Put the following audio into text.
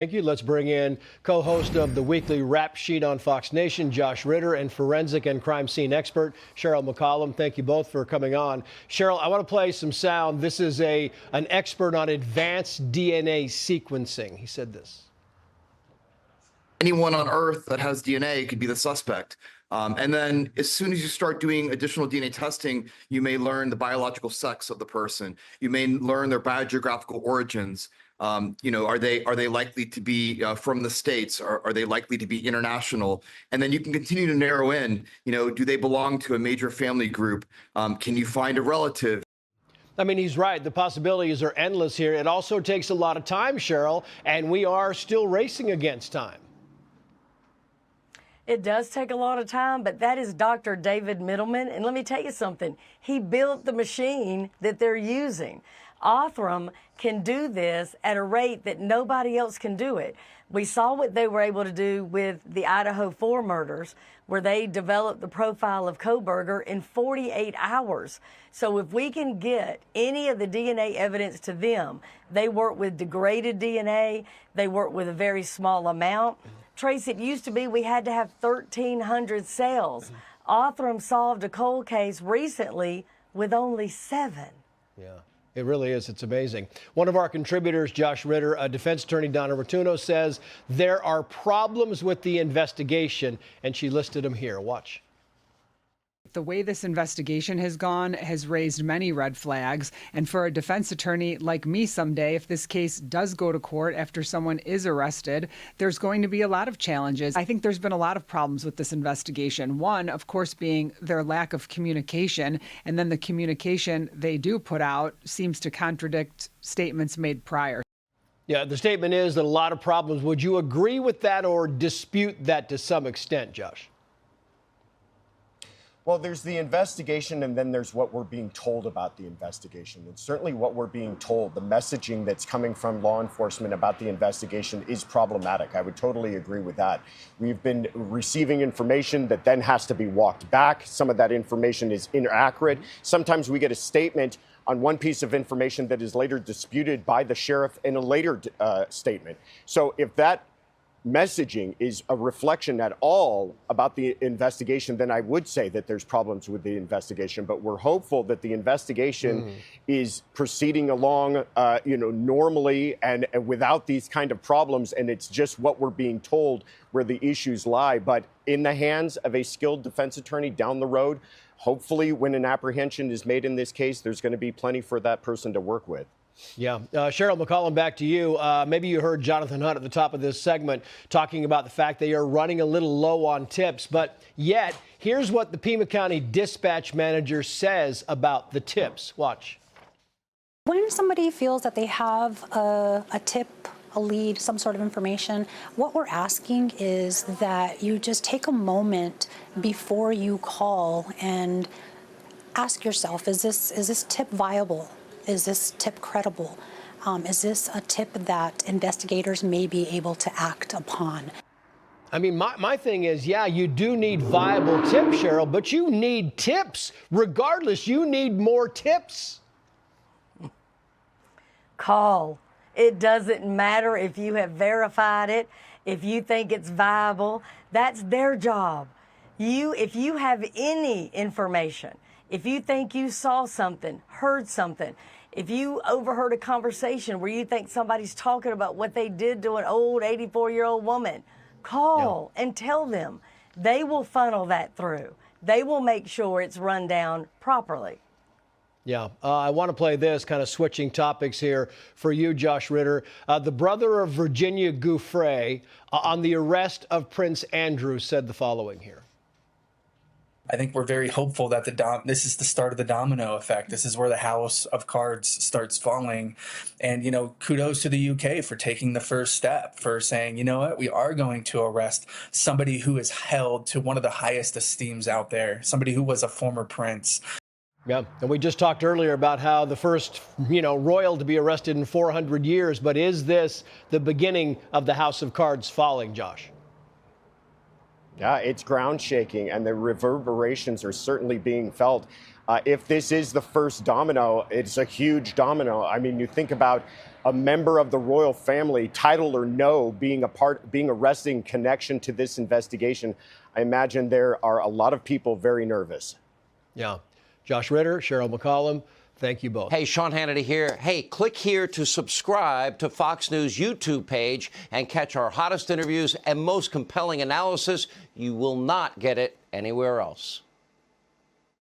Thank you. Let's bring in co-host of the weekly Rap Sheet on Fox Nation, Josh Ritter, and forensic and crime scene expert, Sheryl McCollum. Thank you both for coming on. Sheryl, I want to play some sound. This is an expert on advanced DNA sequencing. He said this. Anyone on Earth that has DNA could be the suspect. And then as soon as you start doing additional DNA testing, you may learn the biological sex of the person. You may learn their biogeographical origins. Are they likely to be from the States? Are they likely to be international? And then you can continue to narrow in, do they belong to a major family group? Can you find a relative? I mean, he's right. The possibilities are endless here. It also takes a lot of time, Sheryl, and we are still racing against time. It does take a lot of time, but that is Dr. David Middleman. And let me tell you something. He built the machine that they're using. Othram can do this at a rate that nobody else can do it. We saw what they were able to do with the Idaho 4 murders, where they developed the profile of Kohberger in 48 hours. So if we can get any of the DNA evidence to them, they work with degraded DNA, they work with a very small amount. Trace, it used to be we had to have 1,300 cells. Othram solved a cold case recently with only 7. Yeah. It really is. It's amazing. One of our contributors, Josh Ritter, defense attorney Donna Rotuno, says there are problems with the investigation, and she listed them here. Watch. The way this investigation has gone has raised many red flags. And for a defense attorney like me someday, if this case does go to court after someone is arrested, there's going to be a lot of challenges. I think there's been a lot of problems with this investigation. One, of course, being their lack of communication. And then the communication they do put out seems to contradict statements made prior. Yeah, the statement is that a lot of problems. Would you agree with that or dispute that to some extent, Josh? Well, there's the investigation, and then there's what we're being told about the investigation. And certainly what we're being told, the messaging that's coming from law enforcement about the investigation is problematic. I would totally agree with that. We've been receiving information that then has to be walked back. Some of that information is inaccurate. Sometimes we get a statement on one piece of information that is later disputed by the sheriff in a later statement. So if that messaging is a reflection at all about the investigation, then I would say that there's problems with the investigation. But we're hopeful that the investigation is proceeding along, normally and without these kind of problems. And it's just what we're being told where the issues lie. But in the hands of a skilled defense attorney down the road, hopefully when an apprehension is made in this case, there's going to be plenty for that person to work with. Yeah. Sheryl McCollum, back to you. Maybe you heard Jonathan Hunt at the top of this segment talking about the fact they are running a little low on tips. But yet, here's what the Pima County dispatch manager says about the tips. Watch. When somebody feels that they have a tip, a lead, some sort of information, what we're asking is that you just take a moment before you call and ask yourself, is this tip viable? Is this tip credible? Is this a tip that investigators may be able to act upon? I mean, my thing is, yeah, you do need viable tips, Sheryl, but you need tips. Regardless, you need more tips. Call. It doesn't matter if you have verified it, if you think it's viable. That's their job. If you have any information, if you think you saw something, heard something, if you overheard a conversation where you think somebody's talking about what they did to an old 84-year-old woman, call and tell them. They will funnel that through. They will make sure it's run down properly. Yeah, I want to play this, kind of switching topics here for you, Josh Ritter. The brother of Virginia Guthrie on the arrest of Prince Andrew said the following here. I think we're very hopeful that this is the start of the domino effect. This is where the house of cards starts falling. And, kudos to the UK for taking the first step, for saying, you know what, we are going to arrest somebody who is held to one of the highest esteems out there, somebody who was a former prince. Yeah, and we just talked earlier about how the first, royal to be arrested in 400 years. But is this the beginning of the house of cards falling, Josh? Yeah, it's ground shaking, and the reverberations are certainly being felt. If this is the first domino, it's a huge domino. I mean, you think about a member of the royal family, title or no, being arrested in connection to this investigation. I imagine there are a lot of people very nervous. Yeah. Josh Ritter, Sheryl McCollum, thank you both. Hey, Sean Hannity here. Hey, click here to subscribe to Fox News YouTube page and catch our hottest interviews and most compelling analysis. You will not get it anywhere else.